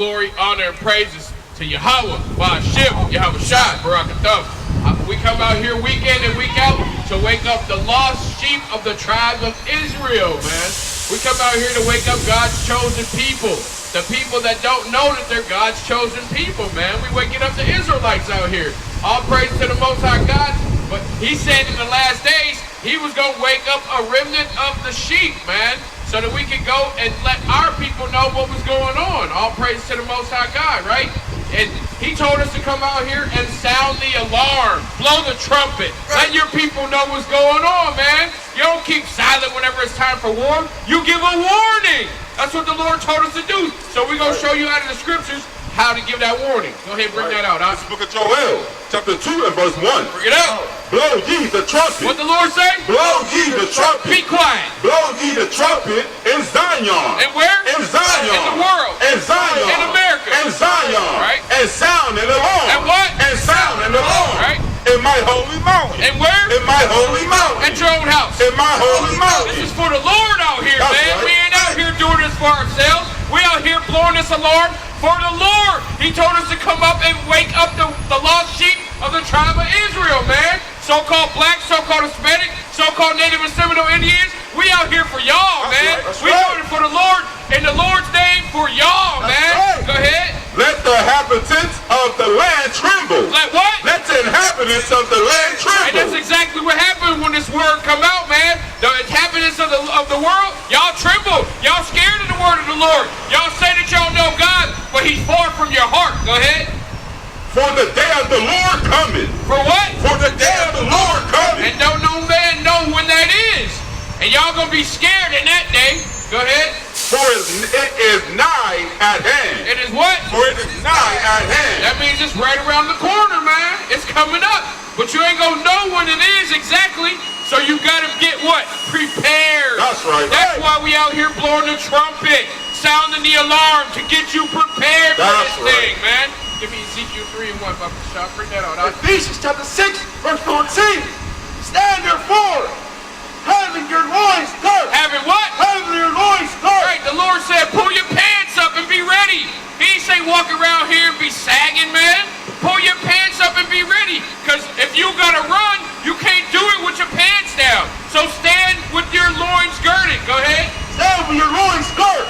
glory, honor, and praises to Yahweh, Ba'ashim, Yahweh Shai, Barakatham. We come out here week in and week out to wake up the lost sheep of the tribe of Israel, man. We come out here to wake up God's chosen people. The people that don't know that they're God's chosen people, man. We waking up the Israelites out here. All praise to the Most High God. But he said in the last days, he was going to wake up a remnant of the sheep, man, so that we could go and let our people know what was going on. All praise to the Most High God, right? And he told us to come out here and sound the alarm, blow the trumpet, let your people know what's going on, man. You don't keep silent whenever it's time for war. You give a warning. That's what the Lord told us to do. So we're going to show you out of the scriptures how to give that warning. Go ahead, bring that out. This is the book of Joel, chapter 2 and verse 1. Bring it out. Blow ye the trumpet. What the Lord say? Blow ye the trumpet. Be quiet. Blow ye the trumpet in Zion. And where? In Zion. In the world. In Zion. In America. In Zion. Right. And sound an alarm. And what? And sound an alarm. Right. In my holy mountain. And where? In my holy mountain. At your own house. In my holy mountain. This is for the Lord out here, That's man. right. We ain't out here doing this for ourselves. We out here blowing this alarm for the Lord. He told us to come up and wake up the lost sheep of the tribe of Israel, man. So-called black, so-called Hispanic, so-called Native and Seminole Indians. We out here for y'all, man. Right, We doing it for the Lord, in the Lord's name, for y'all, man. Right. Go ahead. Let the inhabitants of the land tremble. Let what? Let the inhabitants of the land tremble. And that's exactly what happened when this word come out, man. The inhabitants of the world, y'all tremble. Y'all scared of the word of the Lord. Y'all say that y'all know God, but he's far from your heart. Go ahead. For the day of the Lord cometh. For what? For the day of the Lord cometh. And don't no man know when that is. And y'all gonna be scared in that day. Go ahead. For it is nigh at hand. It is what? For it is nigh at hand. That means it's right around the corner, man. It's coming up. But you ain't gonna know when it is exactly. So you gotta get what? Prepared. That's right. That's why we out here blowing the trumpet, sounding the alarm to get you prepared for this thing, man. Give me Ezekiel 3 and 1, Papa Shah. Bring that out. Ephesians chapter 6, verse 14. Stand therefore, having your loins girt. Having what? Having your loins girt. Right, the Lord said, pull your pants up and be ready. He ain't say walk around here and be sagging, man. Pull your pants up and be ready. Because if you gotta run, you can't do it with your pants down. So stand with your loins girded. Go ahead. Stand with your loins girt.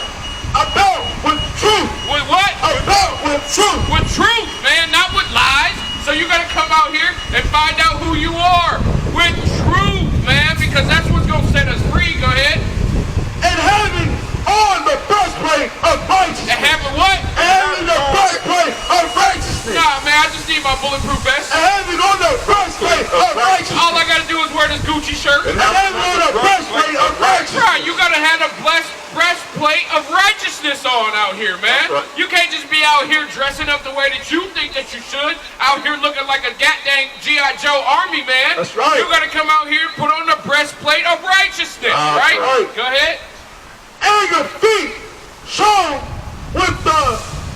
About with truth. With what? About with truth. With truth, man, not with lies. So you gotta come out here and find out who you are. With truth, man, because that's what's gonna set us free. Go ahead. And having on the breastplate of righteousness. And having what? And having the breastplate of righteousness. Nah, man, I just need my bulletproof vest. And having on the breastplate of righteousness. All I gotta do is wear this Gucci shirt. And having on the breastplate of righteousness. Right, you gotta have a breastplate of righteousness on out here, man. Right. You can't just be out here dressing up the way that you think that you should. Out here looking like a goddamn G.I. Joe army man. That's right. You gotta come out here and put on the breastplate of righteousness, right? Go ahead. And your feet shown with the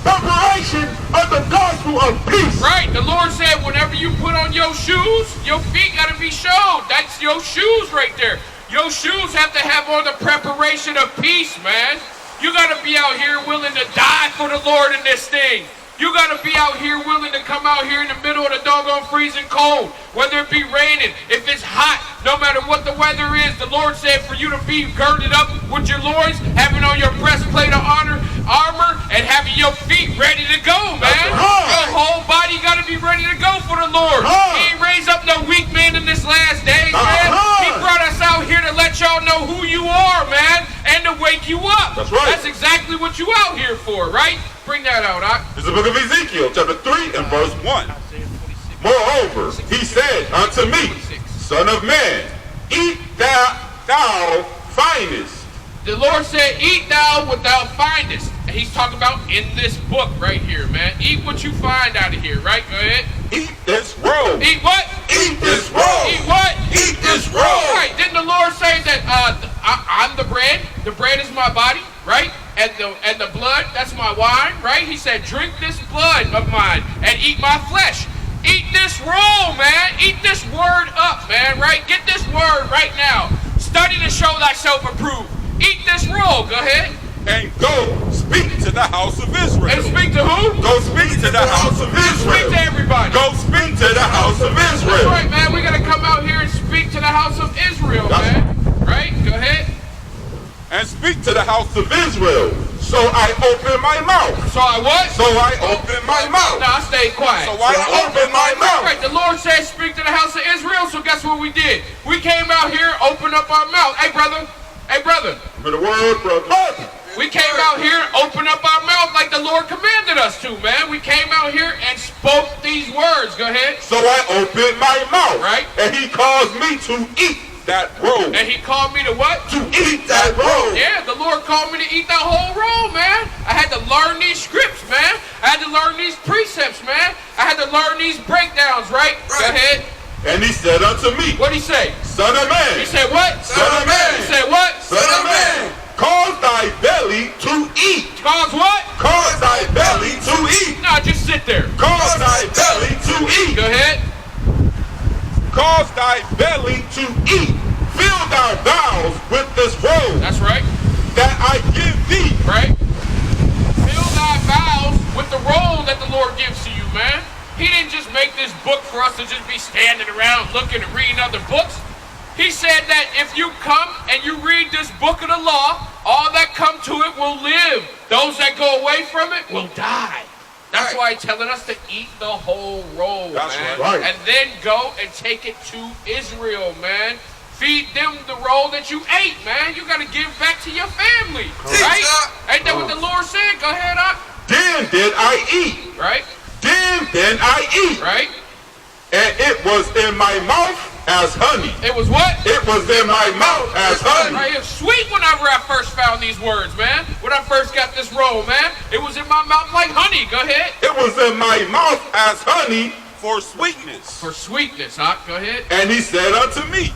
preparation of the gospel of peace. Right, the Lord said whenever you put on your shoes, your feet gotta be showed. That's your shoes right there. Your shoes have to have on the preparation of peace, man. You gotta be out here willing to die for the Lord in this thing. You gotta be out here willing to come out here in the middle of the doggone freezing cold, whether it be raining, if it's hot, no matter what the weather is. The Lord said for you to be girded up with your loins, having on your breastplate of armor, and having your feet ready to go, man. Your whole body gotta be ready to go for the Lord. He ain't raised up no weak man in this last days, man. He brought us out here to let y'all know who you are, man, and to wake you up. That's right. That's exactly what you out here for, right? Bring that out, This is the book of Ezekiel, chapter 3 and verse 1. Moreover, he said unto me, Son of man, eat thou findest. The Lord said, eat thou what thou findest. And he's talking about in this book right here, man. Eat what you find out of here, right? Go ahead. Eat this roll. Eat what? Eat this roll. Eat what? Eat this roll. Right. Didn't the Lord say that I'm the bread? The bread is my body, right? And the blood, that's my wine, right? He said, drink this blood of mine and eat my flesh. Eat this roll, man. Eat this word up, man, right? Get this word right now. Study to show thyself approved. Eat this roll. Go ahead. And go speak to the house of Israel. And speak Go speak to the house of Speak to Israel. everybody. Go speak to the house of That's Israel. right, man. We gotta come out here and speak to the house of Israel, man. Right? Go ahead. And speak to the house of Israel. So I open my mouth. So I what? So I open my mouth. No, I stayed quiet. So I open my mouth. Right, the Lord said speak to the house of Israel, so guess what we did? We came out here, opened up our mouth. Hey, brother. Hey, brother. For the word, brother. We came out here, opened up our mouth like the Lord commanded us to, man. We came out here and spoke these words. Go ahead. So I opened my mouth. Right. And he caused me to eat that roll. And he called me to what? To eat that roll. Yeah, the Lord called me to eat that whole roll, man. I had to learn these scripts, man. I had to learn these precepts, man. I had to learn these breakdowns, right? Go ahead. And he said unto me, What'd he say? Son of man. He said what? Son of man. He said what? Son of man. Cause thy belly to eat. Cause what? Cause thy belly to eat. No, just sit there. Cause thy belly to eat. Go ahead. Cause thy belly to eat. Fill thy bowels with this roll That's right. that I give thee. Right? Fill thy bowels with the roll that the Lord gives to you, man. He didn't just make this book for us to just be standing around looking and reading other books. He said that if you come and you read this book of the law, all that come to it will live. Those that go away from it will die. That's why he's telling us to eat the whole roll, That's man. right. And then go and take it to Israel, man. Feed them the roll that you ate, man. You got to give back to your family, right? Ain't that what the Lord said? Go ahead, up. Then did I eat. Right? Then I eat. Right? And it was in my mouth as honey. It was what? It was in my mouth as honey. Right, it was sweet whenever I first found these words, man. When I first got this roll, man. It was in my mouth like honey. Go ahead. It was in my mouth as honey for sweetness. For sweetness, huh? Go ahead. And he said unto me,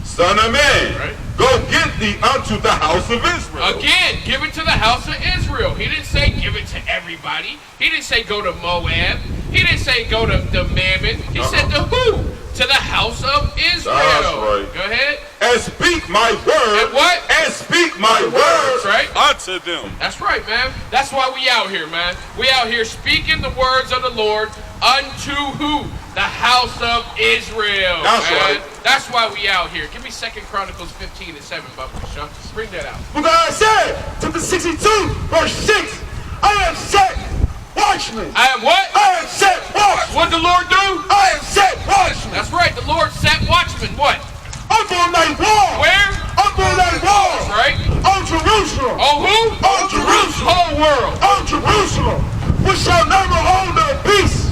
Son of man, Right. go get thee unto the house of Israel. Again, give it to the house of Israel. He didn't say give it to everybody. He didn't say go to Moab. He didn't say go to the Mammon. He said to who? To the house of Israel. That's right. Go ahead. And speak my word. And what? And speak my words That's right. unto them. That's right, man. That's why we out here, man. We out here speaking the words of the Lord unto who? The house of Israel. That's man. right. That's why we out here. Give me 2 Chronicles 15 and 7, Bubba Shaw. Bring that out. For God said, chapter 62, verse 6, I have set watchmen. I am what? I have set watchmen. What the Lord do? I have set watchmen. That's right. The Lord set watchmen. What? Up on thy wall. Where? Up on thy wall. That's right. On Jerusalem. Oh, who? On Jerusalem. Whole world. On Jerusalem. Which shall never hold their peace.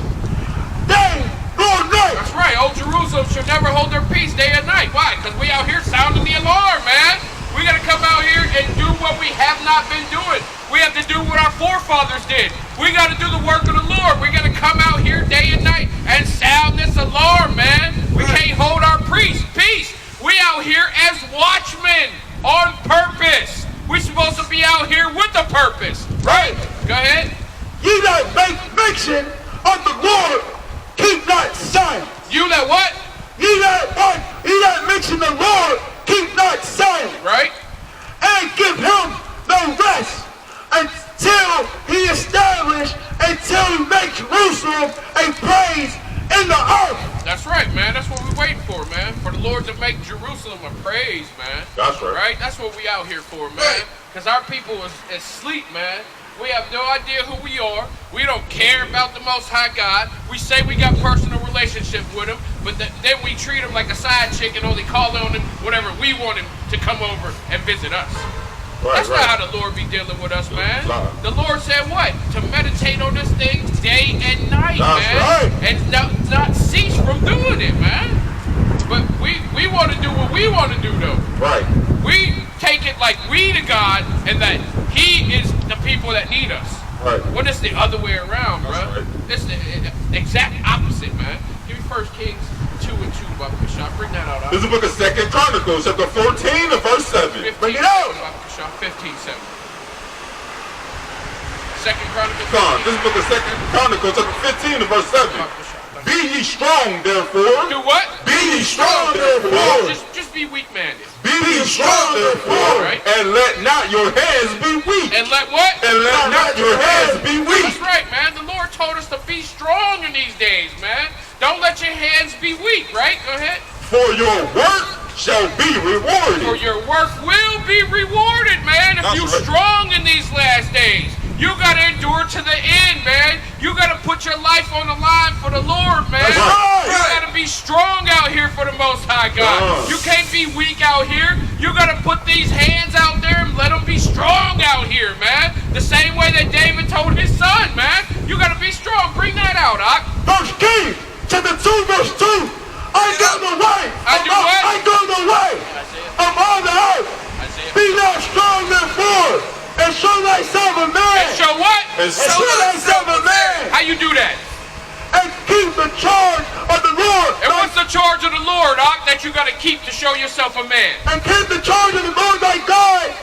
Day nor night. That's right. Old Jerusalem should never hold their peace day and night. Why? Because we out here sounding the alarm, man. We got to come out here and do what we have not been doing. We have to do what our forefathers did. We got to do the work of the Lord. We got to come out here day and night and sound this alarm, man. We can't hold our peace. We out here as watchmen on purpose. We're supposed to be out here with a purpose. Right. Go ahead. Ye that make mention of the Lord, keep not silent. You that what? Ye that mention the Lord, keep not silent. Right? And give him no rest until he establish, until he make Jerusalem a praise in the earth. That's right, man. That's what we're waiting for, man. For the Lord to make Jerusalem a praise, man. That's right. Right? That's what we out here for, man. Because our people is asleep, man. We have no idea who we are. We don't care about the Most High God. We say we got personal relationship with him, but then we treat him like a side chick and only call on him whenever we want him to come over and visit us. Right, That's right. not how the Lord be dealing with us, man. Right. The Lord said what? To meditate on this thing day and night, That's man. right. And not cease from doing it, man. But we want to do what we want to do, though. Right. We take it like we the God and that he is the people that need us. Right. When it's the other way around, bro. That's right. It's the exact opposite, man. Give me 1 Kings 2 and 2, Baba Kashaw. Bring that out. This is the book of 2 Chronicles, chapter 14 and verse 7. 15, Bring it out. Baba Kashaw, 15, 7. 2 Chronicles. Come on, this is the book of 2 Chronicles, chapter 15 and verse 7. Baba Kashaw. Be ye strong, therefore. Do what? Be ye strong, therefore. Just be weak-minded. Be ye strong, therefore. Right. And let not your hands be weak. And let what? And let not your hands be weak. That's right, man. The Lord For your work shall be rewarded. For your work will be rewarded, man, if you're strong in these last days. You got to endure to the end, man. You got to put your life on the line for the Lord, man. That's right. You got to be strong out here for the Most High God. You can't be weak out here. You got to put these hands out there and let them be strong out here, man. The same way that David told his son, man. You got to be strong. Bring that out, Ak. First Kings, chapter 2, verse 2. I go the way. I go the way of all the earth. Be not strong therefore, and show thyself a man. And show what? And show thyself a man. How you do that? And keep the charge of the Lord. And what's the charge of the Lord, Ak, that you got to keep to show yourself a man? And keep the charge of the Lord thy God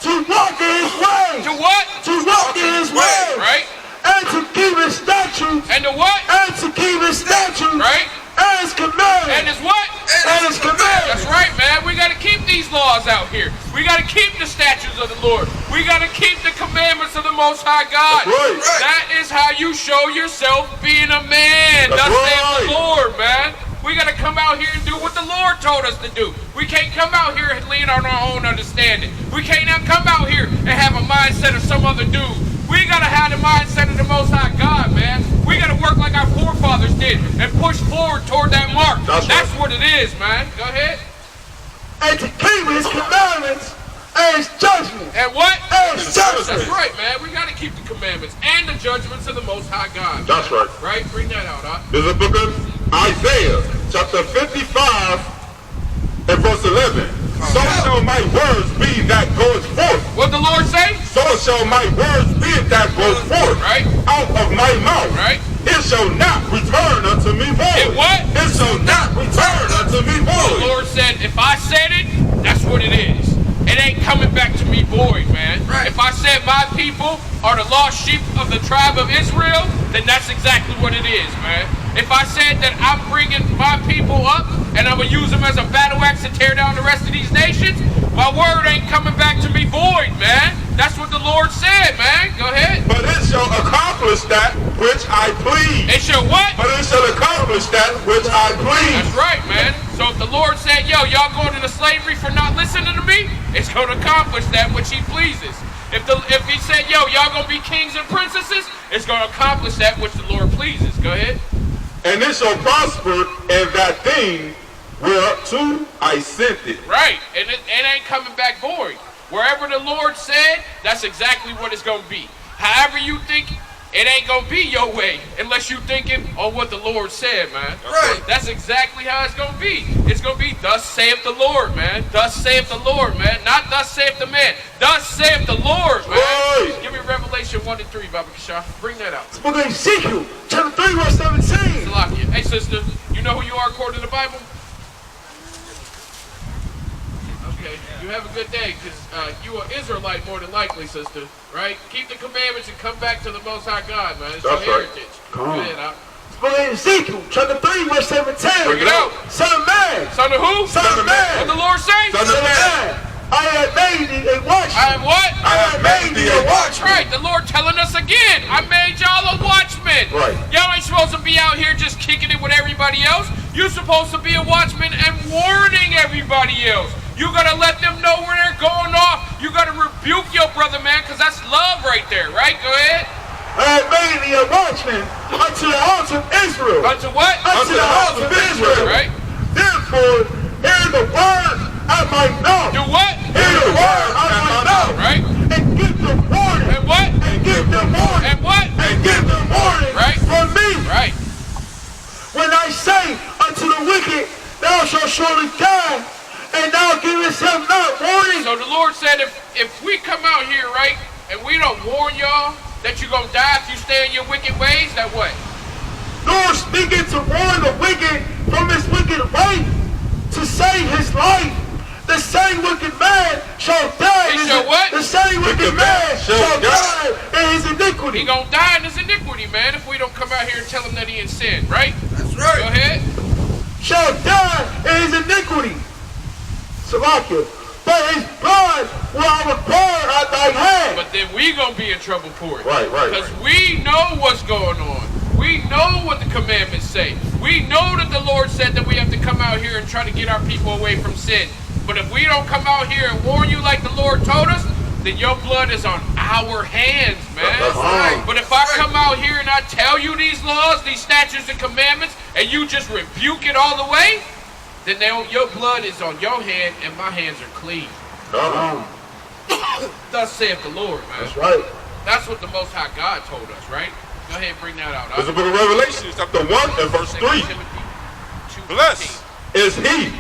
to walk in his ways. To what? To walk in his ways. Right? And to keep his statutes. And to what? And to keep his statutes. Right? And his commandments. And his what? And his commandments. That's right, man. We got to keep these laws out here. We got to keep the statutes of the Lord. We got to keep the commandments of the Most High God. Right. That is how you show yourself being a man. Thus saith the Lord, man. We got to come out here and do what the Lord told us to do. We can't come out here and lean on our own understanding. We can't now come out here and have a mindset of some other dude. We got to have the mindset of the Most High God, man. We got to work like our forefathers did and push forward toward that mark. That's what it is, man. Go ahead. And to keep his commandments and his judgments. And what? And his judgments. That's right, man. We got to keep the commandments and the judgments of the Most High God. That's right. Right? Bring that out, huh? There's a book of Isaiah, chapter 55, and verse 11. So shall my words be that goes forth. What the Lord say? So shall my words be that goes forth. Right. Out of my mouth. Right. It shall not return unto me void. It what? It shall not return unto me void. The Lord said, if I said it, that's what it is. It ain't coming back to me void, man. Right. If I said my people are the lost sheep of the tribe of Israel, then that's exactly what it is, man. If I said that I'm bringing my people up and I'm going to use them as a battle axe to tear down the rest of these nations, my word ain't coming back to me void, man. That's what the Lord said, man. Go ahead. But it shall accomplish that which I please. It shall what? But it shall accomplish that which I please. That's right, man. So if the Lord said, yo, y'all going into slavery for not listening to me, it's going to accomplish that which he pleases. If he said, yo, y'all going to be kings and princesses, it's going to accomplish that which the Lord pleases. Go ahead. And it shall prosper in that thing whereto I sent it. Right. And it ain't coming back void. Wherever the Lord said, that's exactly what it's going to be. However you think, it ain't going to be your way unless you thinking on what the Lord said, man. Right. That's exactly how it's going to be. It's going to be, thus saith the Lord, man. Thus saith the Lord, man. Not thus saith the man. Thus saith the Lord, man. Right. Give me Revelation 1 and 3, Baba Kishah. Bring that out. Book of Ezekiel, chapter 3, verse 17. Salakia. Hey, sister, you know who you are according to the Bible? Okay, you have a good day, because you are Israelite more than likely, sister, right? Keep the commandments and come back to the Most High God, man. It's your heritage. Go ahead, Al. Book of Ezekiel, chapter 3, verse 17. Bring it out. Son of man. Son of who? Son of man. What the Lord say? Son of man. I have made thee a watchman. I am what? I have made thee a watchman. Right, the Lord telling us again, I made y'all a watchman. Right. Y'all ain't supposed to be out here just kicking it with everybody else. You're supposed to be a watchman and warning everybody else. You gotta let them know where they're going off. You gotta rebuke your brother, man, because that's love right there, right? Go ahead. I have made thee a watchman unto the house of Israel. Unto what? Unto the house of Israel. Right? Therefore, hear the word at my mouth. Do what? Hear the word at my mouth. Right? And give them warning. And what? And give them warning. And what? And give them warning. Right? From me. Right. When I say unto the wicked, thou shalt surely die, and thou givest him not warning. So the Lord said, if we come out here, right, and we don't warn y'all that you're going to die if you stay in your wicked ways, that what? Nor speaking to warn the wicked from his wicked way, to save his life. The same wicked man shall die. He shall what? The same wicked man shall die in his iniquity. He going to die in his iniquity, man, if we don't come out here and tell him that he in sin, right? That's right. Go ahead. Shall die in his iniquity. Salakia. But his blood will I require at thy hand. But then we going to be in trouble for it. Right. Because we know what's going on. We know what the commandments say. We know that the Lord said that we have to come out here and try to get our people away from sin. But if we don't come out here and warn you like the Lord told us, then your blood is on our hands, man. That's right. But if I come out here and I tell you these laws, these statutes and commandments, and you just rebuke it all the way, then your blood is on your hand and my hands are clean. Thus saith the Lord, man. That's right. That's what the Most High God told us, right? Go ahead and bring that out. There's a book of Revelation, chapter 1 and verse 3. Blessed is he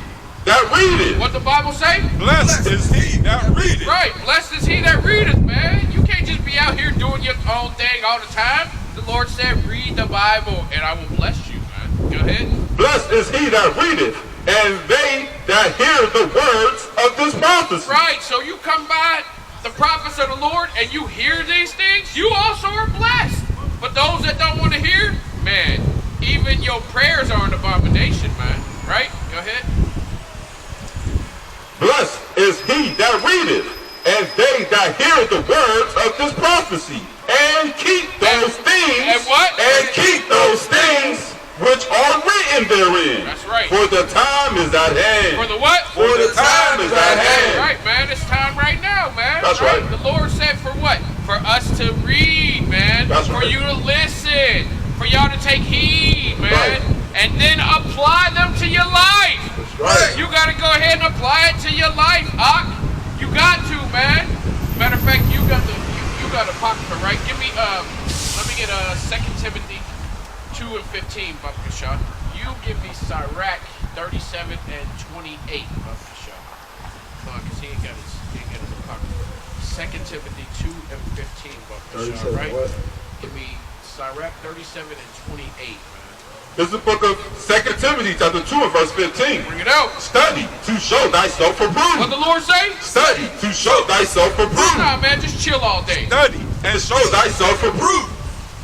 that readeth. What the Bible say? Blessed is he that readeth. Right. Blessed is he that readeth, man. You can't just be out here doing your own thing all the time. The Lord said, read the Bible and I will bless you, man. Go ahead. Blessed is he that readeth, and they that hear the words of this prophecy. Right. So you come by the prophets of the Lord and you hear these things, you also are blessed. But those that don't want to hear, man, even your prayers are an abomination, man. Right? Go ahead. Blessed is he that readeth, and they that hear the words of this prophecy, and keep those things, and what? And keep those things which are written therein. That's right. For the time is at hand. For the what? For the time is at hand. Right, man. It's time right now, man. That's right. The Lord said for what? For us to read, man. That's for right. you to listen. For y'all to take heed, man. Right. And then apply them to your life. That's right. You got to go ahead and apply it to your life, Ak. You got to, man. Matter of fact, you got the apocrypha, right? Give me let me get 2 Timothy 2 and 15, Buckashot. You give me Sirach 37 and 28, Buckashot. Come on, because he ain't got his apocrypha. 2 Timothy 2 and 15, Buckashot, right? What? Give me Sirach 37 and 28, man. This is the book of 2 Timothy, chapter 2 and verse 15. Bring it out. Study to show thyself What approved. the Lord say? Study to show thyself approved. Nah, man, just chill all day. Study and show thyself approved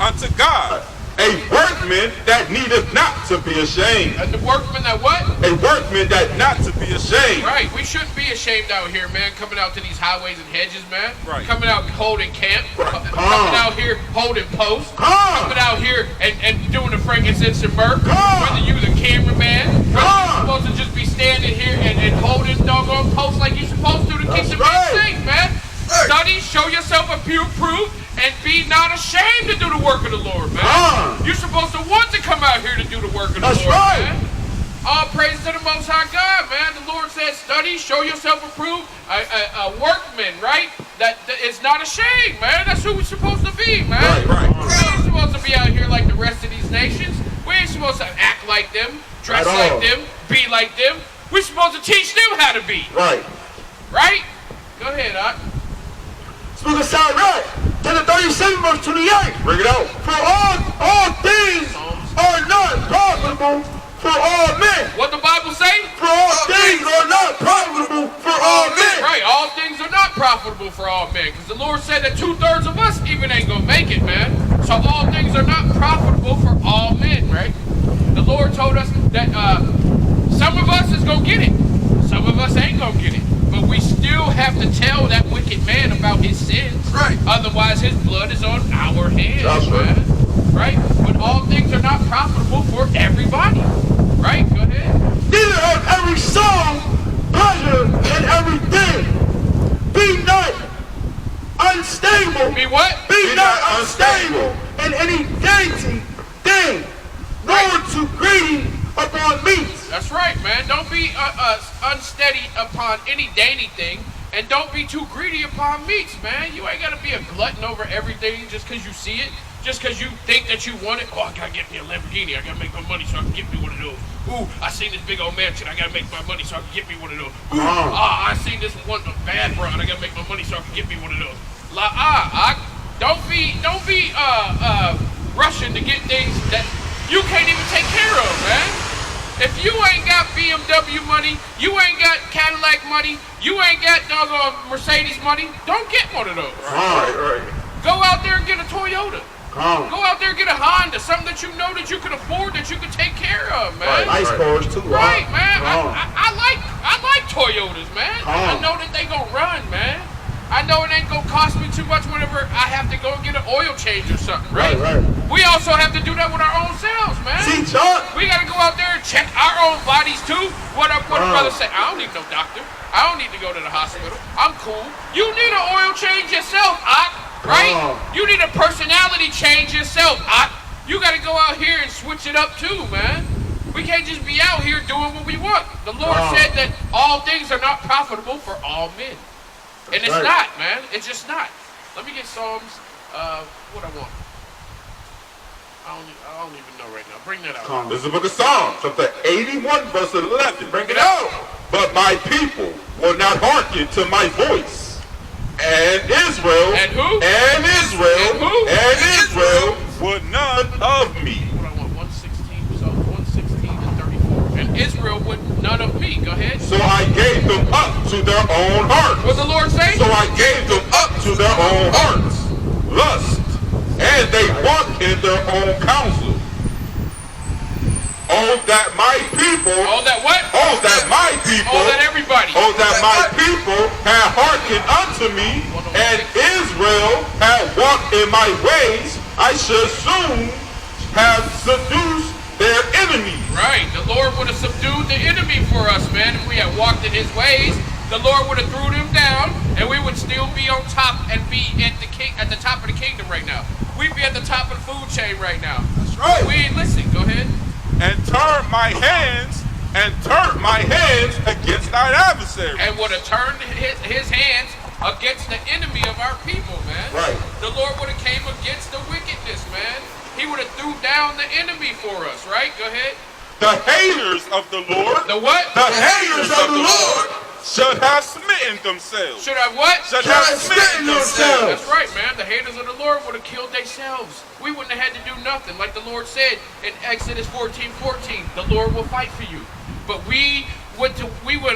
unto God, a workman that needeth not to be ashamed. And the workman that what? A workman that not to be ashamed. Right, we shouldn't be ashamed out here, man, coming out to these highways and hedges, man. Right. Coming out holding camp. Right. Coming out here holding posts. Coming out here and doing the frankincense and myrrh. Whether you're the cameraman, whether you're supposed to just be standing here and holding doggone posts like you're supposed to keep the right. safe, man. Study, show yourself approved, and be not ashamed to do the work of the Lord, man. You're supposed to want to come out here to do the work of the Lord, man. All praise to the Most High God, man. The Lord says, study, show yourself approved, a workman, right? That is not ashamed, man. That's who we're supposed to be, man. Right. We ain't supposed to be out here like the rest of these nations. We ain't supposed to act like them, dress like them, be like them. We're supposed to teach them how to be. Right. Right? Go ahead, Ak. Book of Sirach, chapter 37, verse 28. Bring it out. For all things are not profitable for all men. What the Bible say? For all things are not profitable for all men. Right, all things are not profitable for all men. Because the Lord said that 2/3 of us even ain't going to make it, man. So all things are not profitable for all men, right? The Lord told us that some of us is going to get it. Some of us ain't going to get it. But we still have to tell that wicked man about his sins. Right. Otherwise, his blood is on our hands, That's right. man. Right? But all things are not profitable for everybody. Right? Go ahead. Neither have every soul pleasure in everything. Be not unstable. Be what? Be not unstable in any dainty thing, nor too greedy upon meats. That's right, man. Don't be unsteady upon any dainty thing, and don't be too greedy upon meats, man. You ain't gotta be a glutton over everything just because you see it, just because you think that you want it. Oh, I gotta get me a Lamborghini. I gotta make my money so I can get me one of those. Ooh, I seen this big old mansion. I gotta make my money so I can get me one of those. Ooh, I seen this one bad broad. I gotta make my money so I can get me one of those. Don't be rushing to get things that you can't even take care of, man. If you ain't got BMW money, you ain't got Cadillac money, you ain't got doggone Mercedes money, don't get one of those. Right. Go out there and get a Toyota. Go out there and get a Honda, something that you know that you can afford, that you can take care of, man. Ice cores too. Right, man. I like Toyotas, man. I know that they gonna run, man. I know it ain't gonna cost me too much whenever I have to go and get an oil change or something, right? Right. We also have to do that with our preach, huh? We got to go out there and check our own bodies too. What a brother say, I don't need no doctor. I don't need to go to the hospital. I'm cool. You need an oil change yourself, right? You need a personality change yourself, You got to go out here and switch it up too, man. We can't just be out here doing what we want. The Lord said that all things are not profitable for all men. And it's not, man. It's just not. Let me get Psalms, what I want. I don't even know right now. Bring that out. This is the book of Psalms, chapter 81, verse 11. Bring it out. But my people will not hearken to my voice. And Israel. And who? And Israel. And who? And Israel would none of me. What I want, 116, Psalms 116 and 34. And Israel would none of me. Go ahead. So I gave them up to their own hearts. What the Lord say? So I gave them up to their own hearts. Lust. And they walk in their own counsel. Oh, that my people. Oh, that what? Oh, that my people. Oh, that everybody. Oh, that my people have hearkened unto me, and Israel have walked in my ways. I should soon have seduced their enemies. Right. The Lord would have subdued the enemy for us, man. If we had walked in his ways, the Lord would have threw them down, and we would still be on top and be at the top of the kingdom right now. We'd be at the top of the food chain right now. That's right. We ain't listening. Go ahead. And turn my hands against thine adversary. And would have turned his hands against the enemy of our people, man. Right. The Lord would have came against the wickedness, man. He would have threw down the enemy for us, right? Go ahead. The haters of the Lord. The what? The haters of the Lord should have smitten themselves. Should have what? Should have smitten themselves. That's right, man. The haters of the Lord would have killed themselves. We wouldn't have had to do nothing. Like the Lord said in Exodus 14:14, the Lord will fight for you. But we went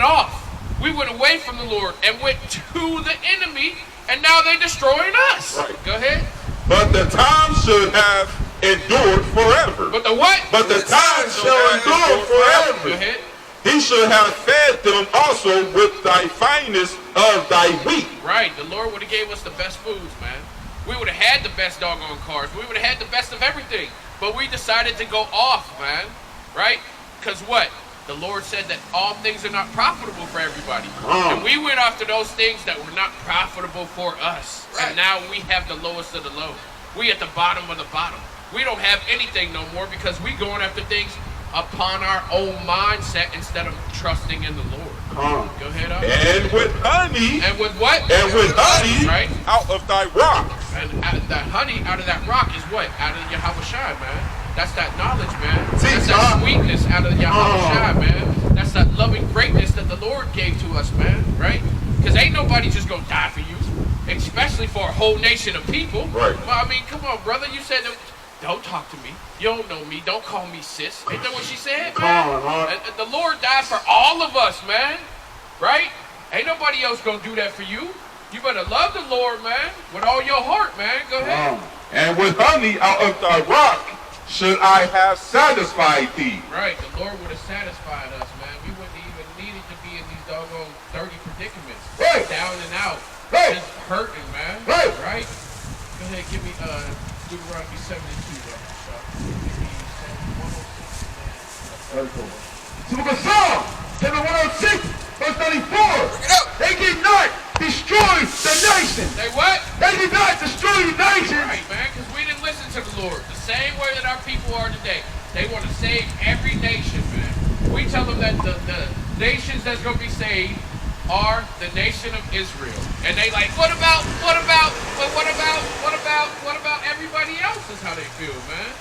off. We went away from the Lord and went to the enemy, and now they're destroying us. Right. Go ahead. But the time should have endured forever. But the what? But the time shall endure forever. Go ahead. He should have fed them also with thy finest of thy wheat. Right. The Lord would have gave us the best foods, man. We would have had the best doggone cars. We would have had the best of everything. But we decided to go off, man. Right? Because what? The Lord said that all things are not profitable for everybody. And we went after those things that were not profitable for us. Right. And now we have the lowest of the low. We at the bottom of the bottom. We don't have anything no more because we going after things upon our own mindset instead of trusting in the Lord. Go ahead, And with honey. And with what? And with honey, right? Out of thy rock. And that honey out of that rock is what? Out of Yahweh Shai, man. That's that knowledge, man. That's that sweetness out of Yahweh Shai, man. That's that loving greatness that the Lord gave to us, man. Right? Because ain't nobody just gonna die for you, especially for a whole nation of people. Right. Well, I mean, come on, brother. You said that. Don't talk to me. You don't know me. Don't call me sis. Ain't that what she said, man? And the Lord died for all of us, man. Right? Ain't nobody else gonna do that for you. You better love the Lord, man, with all your heart, man. Go ahead. And with honey out of thy rock should I have satisfied thee. Right. The Lord would have satisfied us, man. We wouldn't even needed to be in these doggone dirty predicaments. Right. Down and out. Right. Just hurting, man. Right. Right? Go ahead, give me Deuteronomy 72. The book of Psalms, chapter 106, verse 34. They did not destroy the nation. They what? They did not destroy the nation. Right, man, because we didn't listen to the Lord. The same way that our people are today. They want to save every nation, man. We tell them that the nations that's going to be saved are the nation of Israel. And they like, what about everybody else is how they feel, man.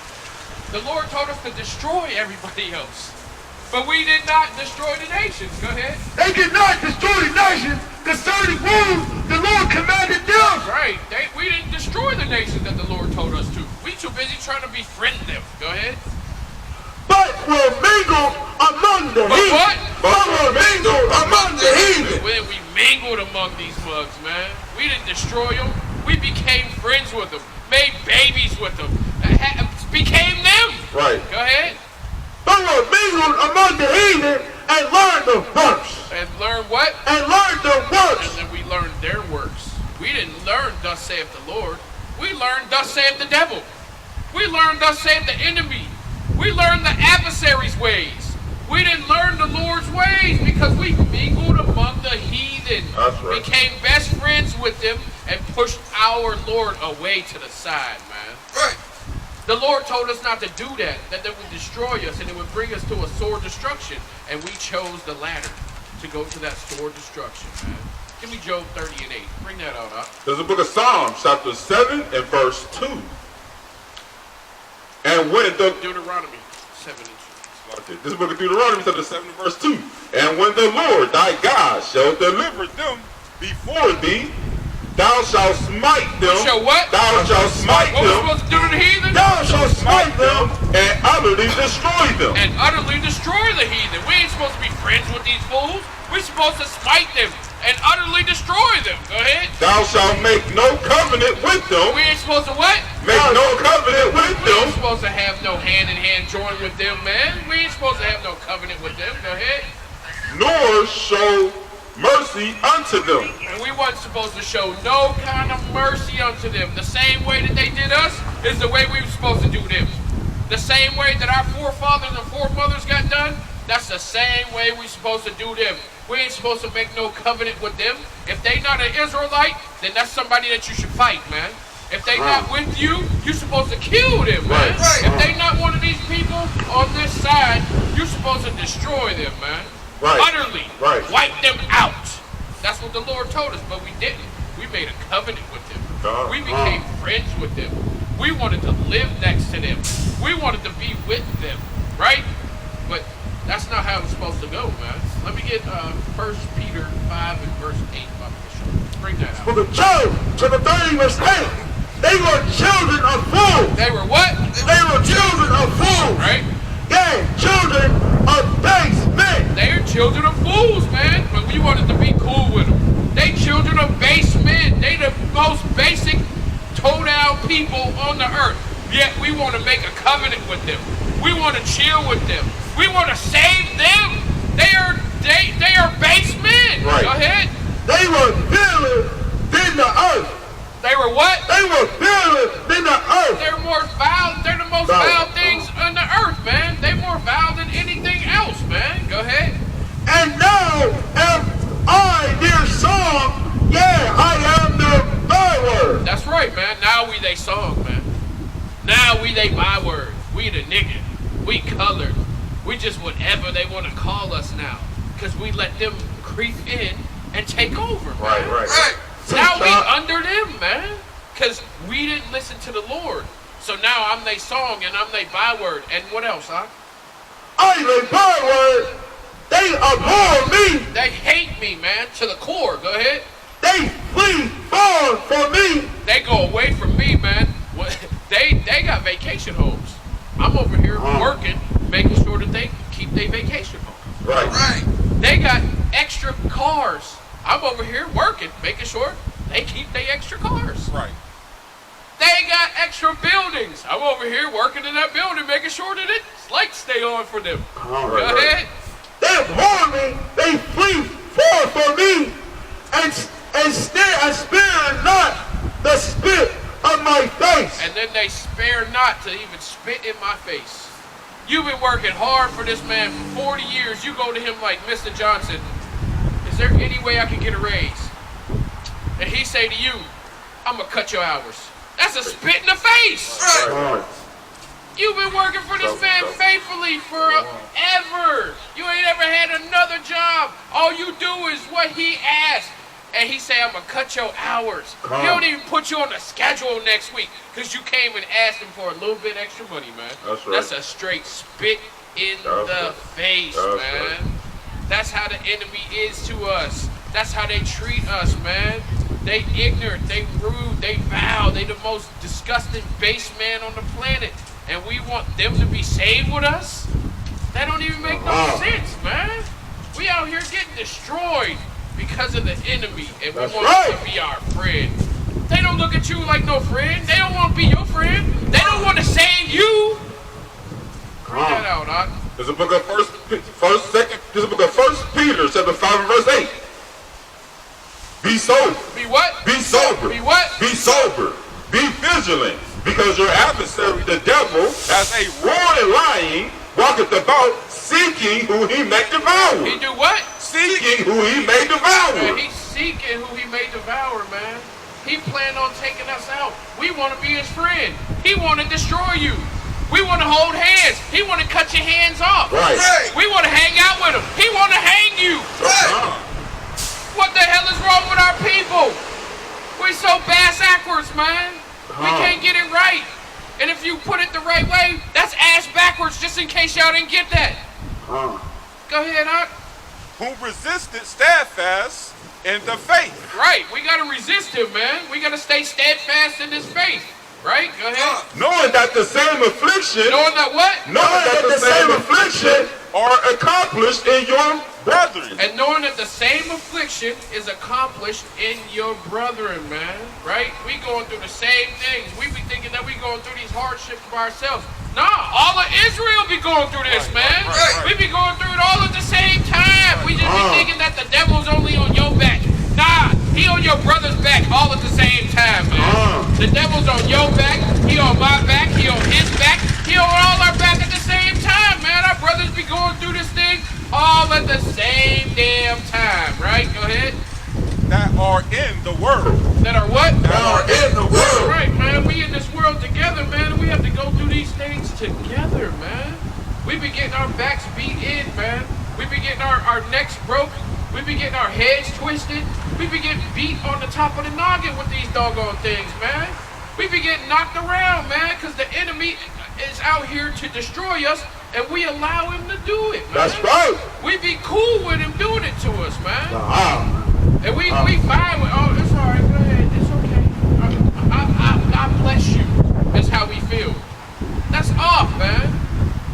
The Lord told us to destroy everybody else. But we did not destroy the nations. Go ahead. They did not destroy the nation concerning whom the Lord commanded them. Right. We didn't destroy the nations that the Lord told us to. We too busy trying to befriend them. Go ahead. But will mingle among the heathen. What? But will mingle among the heathen. When we mingled among these mugs, man. We didn't destroy them. We became friends with them. Made babies with them. Became them. Right. Go ahead. But will mingle among the heathen and learn the works. And learn what? And learn the works. And then we learned their works. We didn't learn thus saith the Lord. We learned thus saith the devil. We learned thus saith the enemy. We learned the adversary's ways. We didn't learn the Lord's ways because we mingled among the heathen. That's right. Became best friends with them and pushed our Lord away to the side, man. Right. The Lord told us not to do that, that they would destroy us and it would bring us to a sore destruction. And we chose the latter to go to that sore destruction, man. Give me Job 30 and 8. Bring that out, huh? There's a book of Psalms, chapter 7 and verse 2. And when the Deuteronomy 7 and 2. This book of Deuteronomy, chapter 7 and verse 2. And when the Lord thy God shall deliver them before thee, thou shalt smite them. Shall what? Thou shalt smite What them. we supposed to do to the heathen? Thou shalt smite them and utterly destroy them. And utterly destroy the heathen. We ain't supposed to be friends with these fools. We're supposed to smite them and utterly destroy them. Go ahead. Thou shalt make no covenant with them. We ain't supposed to what? Make no covenant with We them. ain't supposed to have no hand-in-hand joint with them, man. We ain't supposed to have no covenant with them. Go ahead. Nor show mercy unto them. And we wasn't supposed to show no kind of mercy unto them. The same way that they did us is the way we were supposed to do them. The same way that our forefathers and foremothers got done, that's the same way we're supposed to do them. We ain't supposed to make no covenant with them. If they not an Israelite, then that's somebody that you should fight, man. If they not with you, you're supposed to kill them, man. Right. If they not one of these people on this side, you're supposed to destroy them, man. Right. Utterly. Right. Wipe them out. That's what the Lord told us, but we didn't. We made a covenant with them. We became friends with them. We wanted to live next to them. We wanted to be with them, right? But that's not how it's supposed to go, man. Let me get 1 Peter 5 and verse 8. Bring that out. For the Job, chapter 30, verse 8. They were children of fools. They were what? They were children of fools. Right? Yeah, children of base men. They are children of fools, man. But we wanted to be cool with them. They children of base men. They the most basic, toe-down people on the earth. Yet we want to make a covenant with them. We want to chill with them. We want to save them. They are base men. Right. Go ahead. They were failer than the earth. They were what? They were failer than the earth. They're more foul. They're the most foul things on the earth, man. They're more foul than anything else, man. Go ahead. And now am I their song. Yeah, I am their byword. That's right, man. Now we they song, man. Now we they byword. We the nigga. We colored. We just whatever they want to call us now. Because we let them creep in and take over, man. Right. Now we under them, man. Because we didn't listen to the Lord. So now I'm they song and I'm they byword. And what else, huh? I am their byword. They abhor me. They hate me, man, to the core. Go ahead. They flee far from me. They go away from me, man. They got vacation homes. I'm over here working, making sure that they keep their vacation homes. Right. They got extra cars. I'm over here working, making sure they keep their extra cars. Right. They got extra buildings. I'm over here working in that building, making sure that its lights stay on for them. Go ahead. They abhor me. They flee far from me, and spare not the spit of my face. And then they spare not to even spit in my face. You've been working hard for this man for 40 years. You go to him like, Mr. Johnson, is there any way I can get a raise? And he say to you, I'm going to cut your hours. That's a spit in the face. Right. You've been working for this man faithfully forever. You ain't ever had another job. All you do is what he asked. And he say, I'm going to cut your hours. He don't even put you on the schedule next week because you came and asked him for a little bit extra money, man. That's right. That's a straight spit in the face, man. Right. That's how the enemy is to us. That's how they treat us, man. They ignorant, they rude, they vile. They the most disgusting base man on the planet. And we want them to be saved with us? That don't even make no sense, man. We out here getting destroyed because of the enemy, and we want them to be our friend. They don't look at you like no friend. They don't want to be your friend. They don't want to save you. Bring that out, Doc. There's a book of There's a book of 1 Peter, chapter 5 and verse 8. Be sober. Be what? Be sober. Be what? Be sober. Be vigilant. Because your adversary, the devil, as a roaring lion, walketh about, seeking who he may devour. He do what? Seeking who he may devour. Man, he's seeking who he may devour, man. He planned on taking us out. We want to be his friend. He want to destroy you. We want to hold hands. He want to cut your hands off. Right. We want to hang out with him. He want to hang you. What the hell is wrong with our people? We're so bass-backwards, man. We can't get it right. And if you put it the right way, that's ass backwards, just in case y'all didn't get that. Go ahead, Huck. Who resisted steadfast in the faith. Right. We got to resist him, man. We got to stay steadfast in this faith. Right? Go ahead. Knowing that the same affliction. Knowing that what? Knowing that the same affliction are accomplished in your brethren. And knowing that the same affliction is accomplished in your brethren, man. Right? We going through the same things. We be thinking that we going through these hardships by ourselves. Nah, all of Israel be going through this, man. We be going through it all at the same time. We just be thinking that the devil's only on your back. Nah, he on your brother's back all at the same time, man. The devil's on your back, he on my back, he on his back, he on all our back at the same time, man. Our brothers be going through this thing all at the same damn time, right? Go ahead. That are in the world. That are what? That are in the world. Right, man. We in this world together, man. We have to go through these things together, man. We be getting our backs beat in, man. We be getting our necks broke. We be getting our heads twisted. We be getting beat on the top of the noggin with these doggone things, man. We be getting knocked around, man, because the enemy is out here to destroy us, and we allow him to do it, man. That's right. We be cool with him doing it to us, man. And we fine with, oh, it's all right, go ahead, it's okay. I bless you. That's how we feel. That's off, man.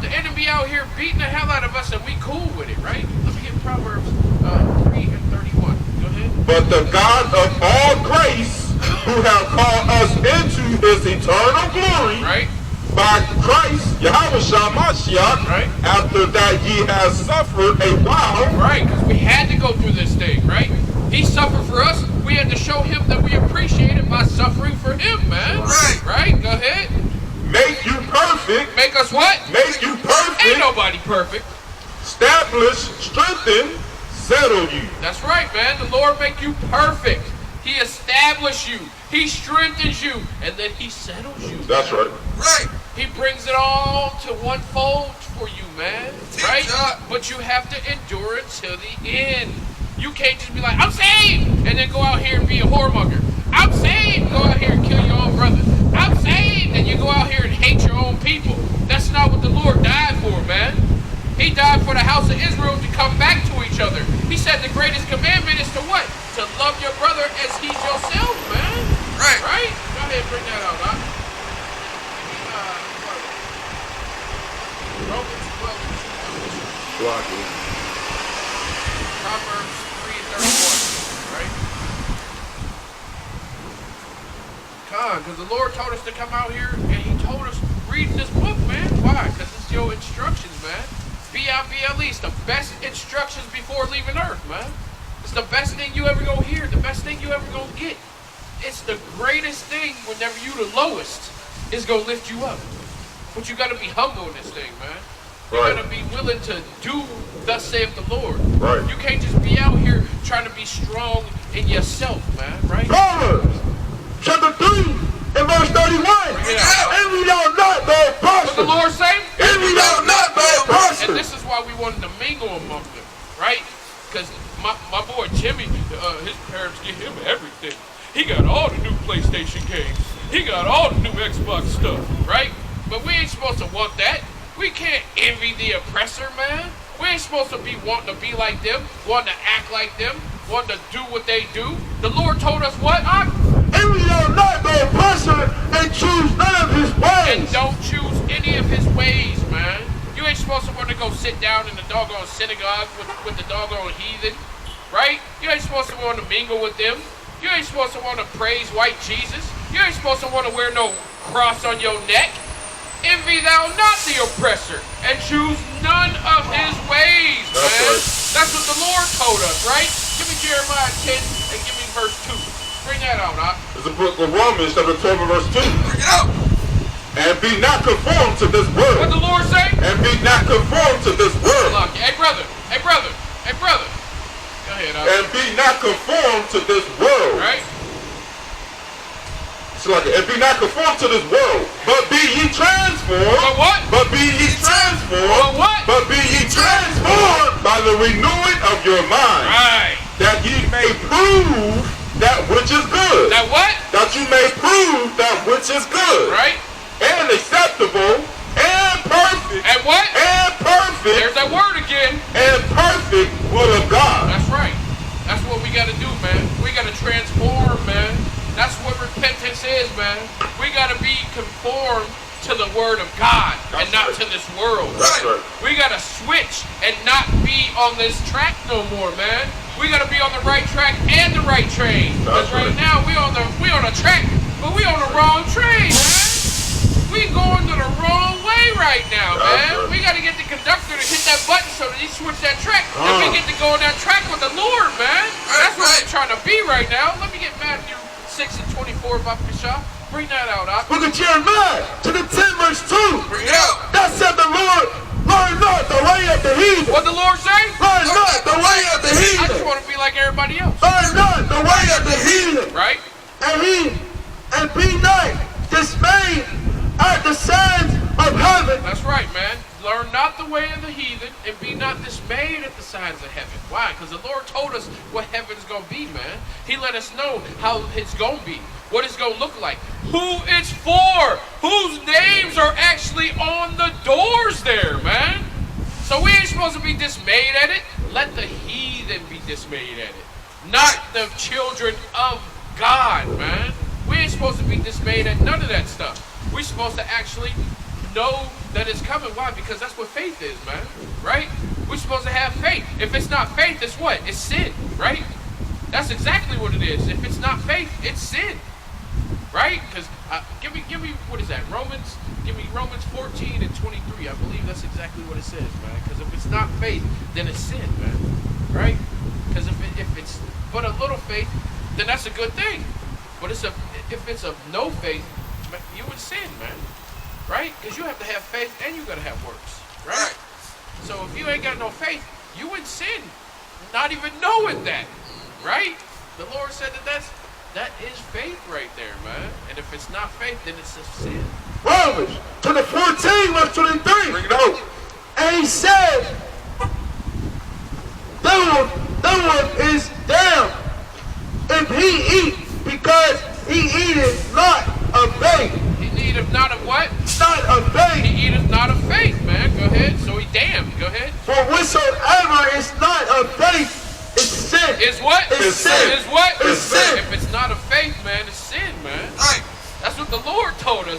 The enemy out here beating the hell out of us, and we cool with it, right? Let me get Proverbs 3 and 31. Go ahead. But the God of all grace, who have called us into his eternal glory, right, by Christ, Yahweh Shamashiach, right, after that ye have suffered a while. Right, because we had to go through this thing, right? He suffered for us. We had to show him that we appreciate it by suffering for him, man. Right. Right? Go ahead. Make you perfect. Make us what? Make you perfect. Ain't nobody perfect. Establish, strengthen, settle you. That's right, man. The Lord make you perfect. He establishes you. He strengthens you. And then he settles you. That's man. right. Right. He brings it all to one fold for you, man. Right? But you have to endure it till the end. You can't just be like, I'm saved, and then go out here and be a whoremonger. I'm saved, go out here and kill your own brother. I'm saved, and you go out here and hate your own people. That's not what the Lord died for, man. He died for the house of Israel to come back to each other. He said the greatest commandment is to what? To love your brother as he's yourself, man. Right. Right? Go ahead and bring that out, huh? Romans 12. Proverbs 3:31, right? Because the Lord told us to come out here, and he told us, read this book, man. Why? Because it's your instructions, man. BIBLE, it's the best instructions before leaving earth, man. It's the best thing you ever gonna hear, the best thing you ever gonna get. It's the greatest thing whenever you the lowest is gonna lift you up. But you gotta be humble in this thing, man. You gotta be willing to do thus saith the Lord. Right. You can't just be out here trying to be strong in yourself, man, right? Proverbs chapter 3 and verse 31. Envy thou not thy What the prosper. Lord say? Envy thou not thy prosper. And this is why we wanted to mingle among them, right? Because my boy Jimmy, his parents get him everything. He got all the new PlayStation games. He got all the new Xbox stuff, right? But we ain't supposed to want that. We can't envy the oppressor, man. We ain't supposed to be wanting to be like them, wanting to act like them, wanting to do what they do. The Lord told us what? Envy thou not thy oppressor, and choose none of his ways. And don't choose any of his ways, man. You ain't supposed to want to go sit down in the doggone synagogue with the doggone heathen, right? You ain't supposed to want to mingle with them. You ain't supposed to want to praise white Jesus. You ain't supposed to want to wear no cross on your neck. Envy thou not the oppressor, and choose none of his ways, man. Right. That's what the Lord told us, right? Give me Jeremiah 10 and give me verse 2. Bring that out, huh? It's the book of Romans, chapter 12 and verse 2. Bring it out. And be not conformed to this world. What the Lord say? And be not conformed to this world. Hey brother. Hey brother. Hey brother. Go ahead. And be not conformed to this world. Right. And be not conformed to this world, but be ye transformed. But what? But be ye transformed. But what? But be ye transformed by the renewing of your mind. Right. That ye may prove that which is good. That what? That you may prove that which is good. Right. And acceptable and perfect. And what? And perfect. There's that word again. And perfect will of God. That's right. That's what we got to do, man. We got to transform, man. That's what repentance is, man. We got to be conformed to the word of God. That's and not right. to this world. That's right. We got to switch and not be on this track no more, man. We got to be on the right track and the right train. Because right now we on a track, but we on the wrong train, man. We going to the wrong way right now, man. Right. We got to get the conductor to hit that button so that he switch that track. And we get to go on that track with the Lord, man. That's what we're trying to be right now. Let me get Matthew 6:24, Baba Kashah. Bring that out, Ak. Book of Jeremiah, to the 10 verse 2. Bring it out. That said the Lord, learn not the way of the heathen. What the Lord say? Learn not the way of the I just heathen. want to be like everybody else. Learn not the way of the heathen. Right? And be not dismayed at the signs of heaven. That's right, man. Learn not the way of the heathen and be not dismayed at the signs of heaven. Why? Because the Lord told us what heaven's going to be, man. He let us know how it's going to be, what it's going to look like, who it's for, whose names are actually on the doors there, man. So we ain't supposed to be dismayed at it. Let the heathen be dismayed at it, not the children of God, man. We ain't supposed to be dismayed at none of that stuff. We're supposed to actually know that it's coming. Why? Because that's what faith is, man. Right? We're supposed to have faith. If it's not faith, it's what? It's sin, right? That's exactly what it is. If it's not faith, it's sin, right? Because give me what is that? Give me Romans 14 and 23. I believe that's exactly what it says, man. Because if it's not faith, then it's sin, man. Right? Because if it's but a little faith, then that's a good thing. But if it's of no faith, you would sin, man. Right? Because you have to have faith and you got to have works. Right? So if you ain't got no faith, you would sin. Not even knowing that. Right? The Lord said that is faith right there, man. And if it's not faith, then it's a sin. Romans, to the 14 verse 23. Bring it out. And he said, that one is damned if he eat, because he eateth not of faith. He eateth not of what? Not of faith. He eateth not of faith, man. Go ahead. So he damned. Go ahead. For whatsoever is not of faith is sin. Is what? Is sin. Is what? Is sin. If it's not of faith, man, it's sin, man. Right. That's what the Lord told us.